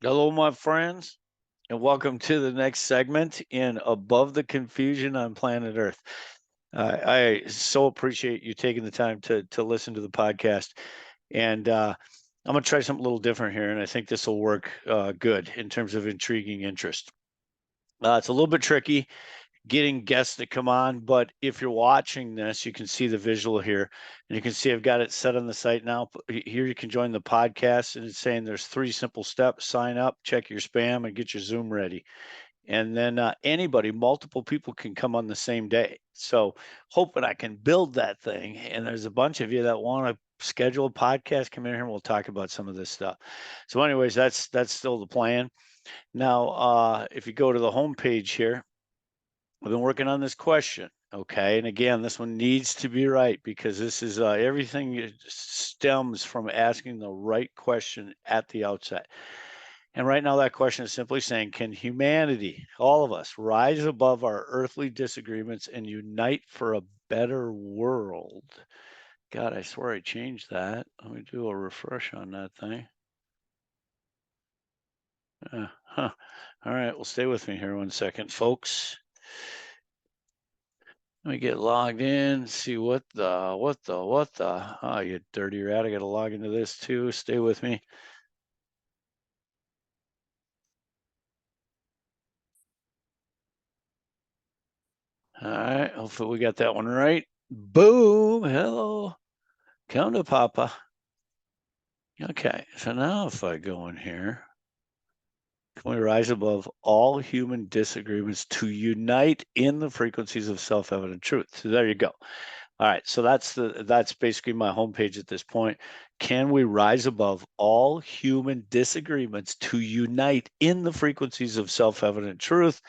Hello, my friends, and welcome to the next segment in Above the Confusion on Planet Earth. I so appreciate you taking the time to listen to the podcast, and I'm going to try something a little different here, and I think this will work good in terms of intriguing interest. It's a little bit tricky getting guests to come on, but if you're watching this, you can see the visual here, and you can see I've got it set on the site now. Here you can join the podcast, and it's saying there's 3 simple steps: sign up, check your spam, and get your Zoom ready. And then anybody, multiple people can come on the same day. So hoping I can build that thing. And there's a bunch of you that want to schedule a podcast. Come in here and we'll talk about some of this stuff. So, anyways, that's still the plan. Now, if you go to the homepage here, I've been working on this question. Okay. And again, this one needs to be right because this is everything stems from asking the right question at the outset. And right now, that question is simply saying, can humanity, all of us, rise above our earthly disagreements and unite for a better world? God, I swear I changed that. Let me do a refresh on that thing. Huh. All right. Well, stay with me here 1 second, folks. Let me get logged in, see what the, oh, you dirty rat. I got to log into this too. Stay with me. All right. Hopefully we got that one right. Boom. Hello. Come to Papa. Okay. So now if I go in here, can we rise above all human disagreements to unite in the frequencies of self-evident truth? So there you go. All right, so that's basically my homepage at this point. Can we rise above all human disagreements to unite in the frequencies of self-evident truth?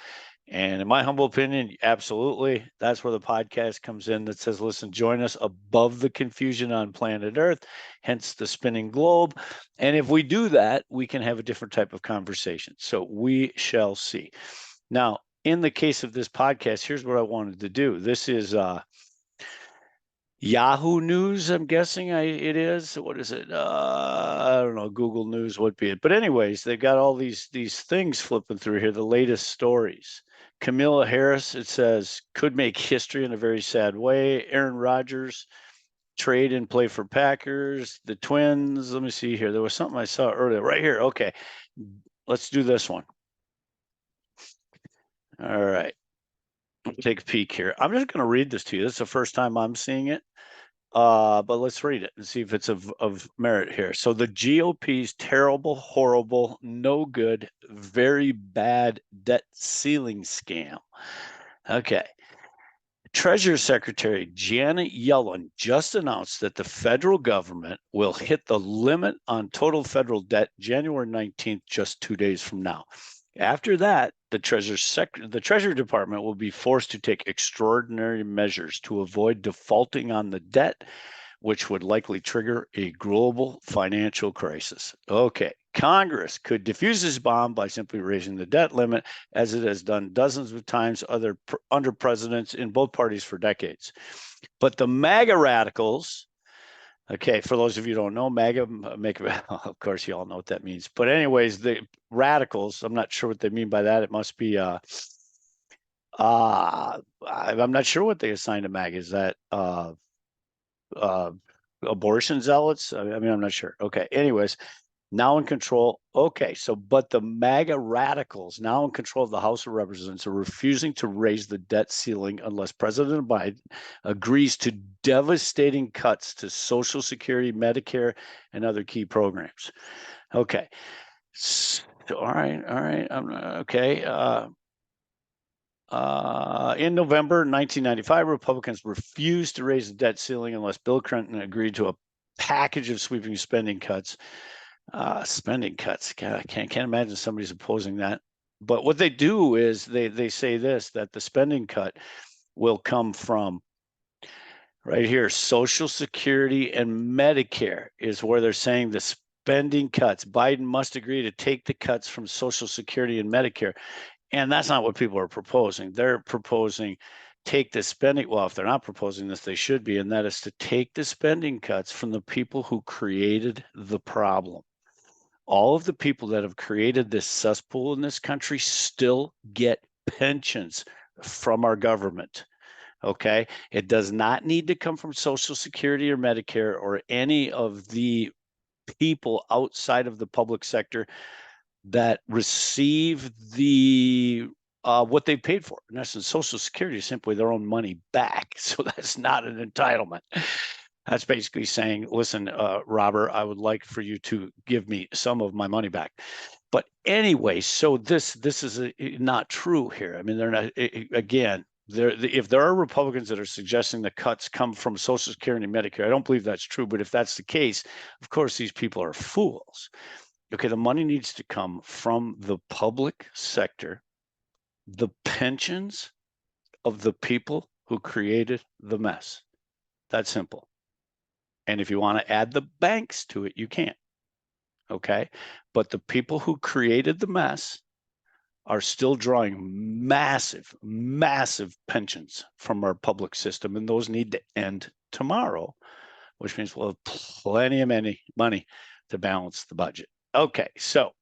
And in my humble opinion, absolutely. That's where the podcast comes in that says, listen, join us above the confusion on planet Earth, hence the spinning globe. And if we do that, we can have a different type of conversation. So we shall see. Now, in the case of this podcast, here's what I wanted to do. This is Yahoo News, I'm guessing it is. What is it? I don't know. Google News would be it. But anyways, they've got all these things flipping through here, the latest stories. Camilla Harris, it says, could make history in a very sad way. Aaron Rodgers, trade and play for Packers. The Twins, let me see here. There was something I saw earlier. Right here. Okay. Let's do this one. All right. Take a peek here. I'm just going to read this to you. This is the first time I'm seeing it. But let's read it and see if it's of merit here. So the GOP's terrible, horrible, no good, very bad debt ceiling scam. Okay. Treasury Secretary Janet Yellen just announced that the federal government will hit the limit on total federal debt January 19th, just 2 days from now. After that, the Treasury Department will be forced to take extraordinary measures to avoid defaulting on the debt, which would likely trigger a global financial crisis. Okay, Congress could defuse this bomb by simply raising the debt limit, as it has done dozens of times under presidents in both parties for decades. But the MAGA radicals, okay, for those of you who don't know, MAGA, of course, you all know what that means. But anyways, the radicals, I'm not sure what they mean by that. It must be, I'm not sure what they assign to MAGA. Is that abortion zealots? I mean, I'm not sure. Okay, anyways, now in control. Okay, so but the MAGA radicals now in control of the House of Representatives are refusing to raise the debt ceiling unless President Biden agrees to devastating cuts to Social Security, Medicare, and other key programs. Okay, so, all right, okay. In November 1995, Republicans refused to raise the debt ceiling unless Bill Clinton agreed to a package of sweeping spending cuts. Spending cuts. God, I can't imagine somebody's opposing that. But what they do is they say this, that the spending cut will come from right here, Social Security and Medicare is where they're saying the spending cuts. Biden must agree to take the cuts from Social Security and Medicare. And that's not what people are proposing. They're proposing take the spending. Well, if they're not proposing this, they should be. And that is to take the spending cuts from the people who created the problem. all of the people that have created this cesspool in this country still get pensions from our government. Okay. It does not need to come from Social Security or Medicare or any of the people outside of the public sector that receive the what they paid for. In essence, Social Security is simply their own money back. So that's not an entitlement. That's basically saying, listen, Robert, I would like for you to give me some of my money back. But anyway, so this is not true here. I mean, they're not, again, if there are Republicans that are suggesting the cuts come from Social Security and Medicare, I don't believe that's true. But if that's the case, of course, these people are fools. Okay, the money needs to come from the public sector, the pensions of the people who created the mess. That's simple. And if you want to add the banks to it, you can. Okay, but the people who created the mess are still drawing massive, massive pensions from our public system, and those need to end tomorrow, which means we'll have plenty of money to balance the budget. Okay, so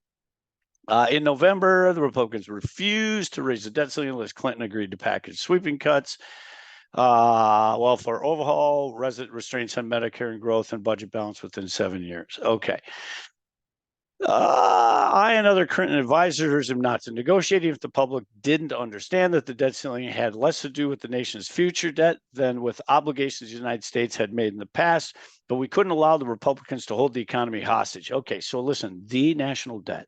in November, the Republicans refused to raise the debt ceiling unless Clinton agreed to package sweeping cuts. Welfare overhaul, restraints on Medicare and growth and budget balance within 7 years. Okay. I and other Clinton advisors am not to negotiate if the public didn't understand that the debt ceiling had less to do with the nation's future debt than with obligations the United States had made in the past, but we couldn't allow the Republicans to hold the economy hostage. Okay, so listen, the national debt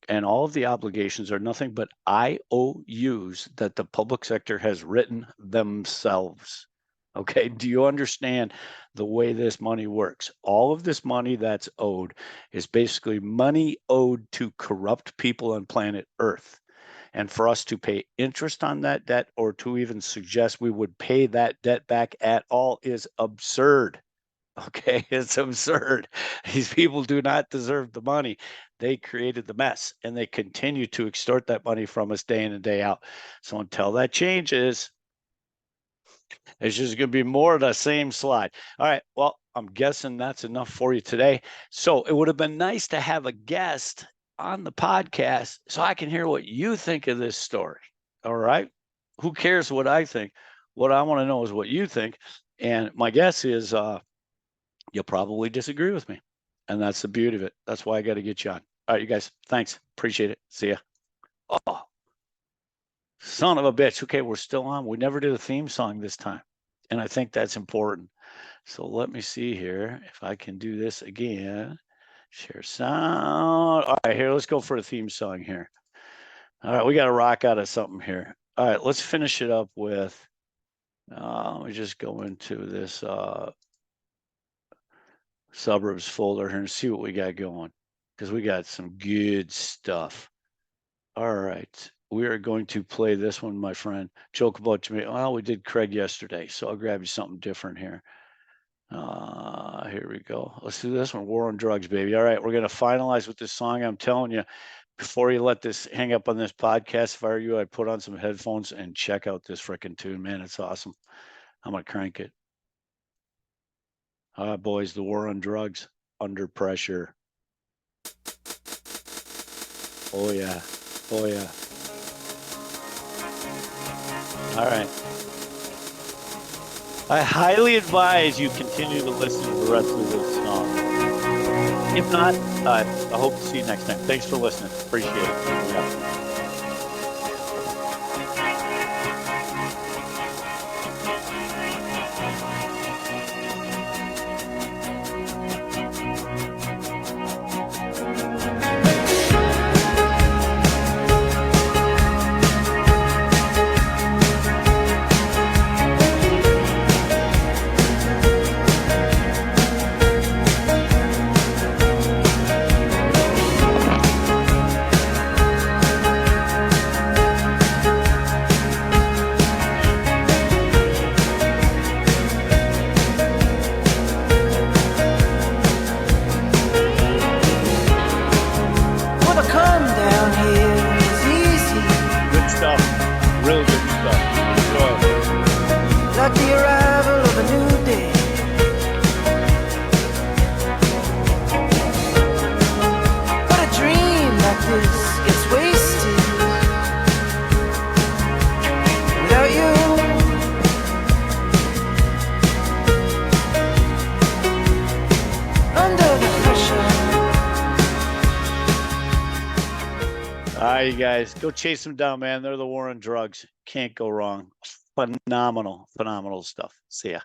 and all of the obligations are nothing but IOUs that the public sector has written themselves. Okay, do you understand the way this money works? All of this money that's owed is basically money owed to corrupt people on planet Earth. And for us to pay interest on that debt or to even suggest we would pay that debt back at all is absurd. Okay, it's absurd. These people do not deserve the money. They created the mess and they continue to extort that money from us day in and day out. So until that changes, it's just going to be more of the same slide. All right. Well, I'm guessing that's enough for you today. So it would have been nice to have a guest on the podcast so I can hear what you think of this story. All right. Who cares what I think? What I want to know is what you think. And my guess is you'll probably disagree with me. And that's the beauty of it. That's why I got to get you on. All right, you guys. Thanks. Appreciate it. See ya. Oh. Son of a bitch. Okay, we're still on. We never did a theme song this time. And I think that's important. So let me see here if I can do this again. Share sound. All right, here, let's go for a theme song here. All right, we got to rock out of something here. All right, let's finish it up with, let me just go into this suburbs folder here and see what we got going, because we got some good stuff. All right. We are going to play this one, my friend. Joke about Jamaica. Well, we did Craig yesterday, so I'll grab you something different here. Here we go. Let's do this one. War on Drugs, baby. All right, we're going to finalize with this song. I'm telling you, before you let this hang up on this podcast, if I were you, I'd put on some headphones and check out this freaking tune, man. It's awesome. I'm going to crank it. All right, boys, the War on Drugs, Under Pressure. Oh, yeah. Oh, yeah. All right. I highly advise you continue to listen to the rest of this song. If not, I hope to see you next time. Thanks for listening. Appreciate it. Yeah. right, you guys, go chase them down, man. They're the war on drugs. Can't go wrong. Phenomenal stuff. See ya.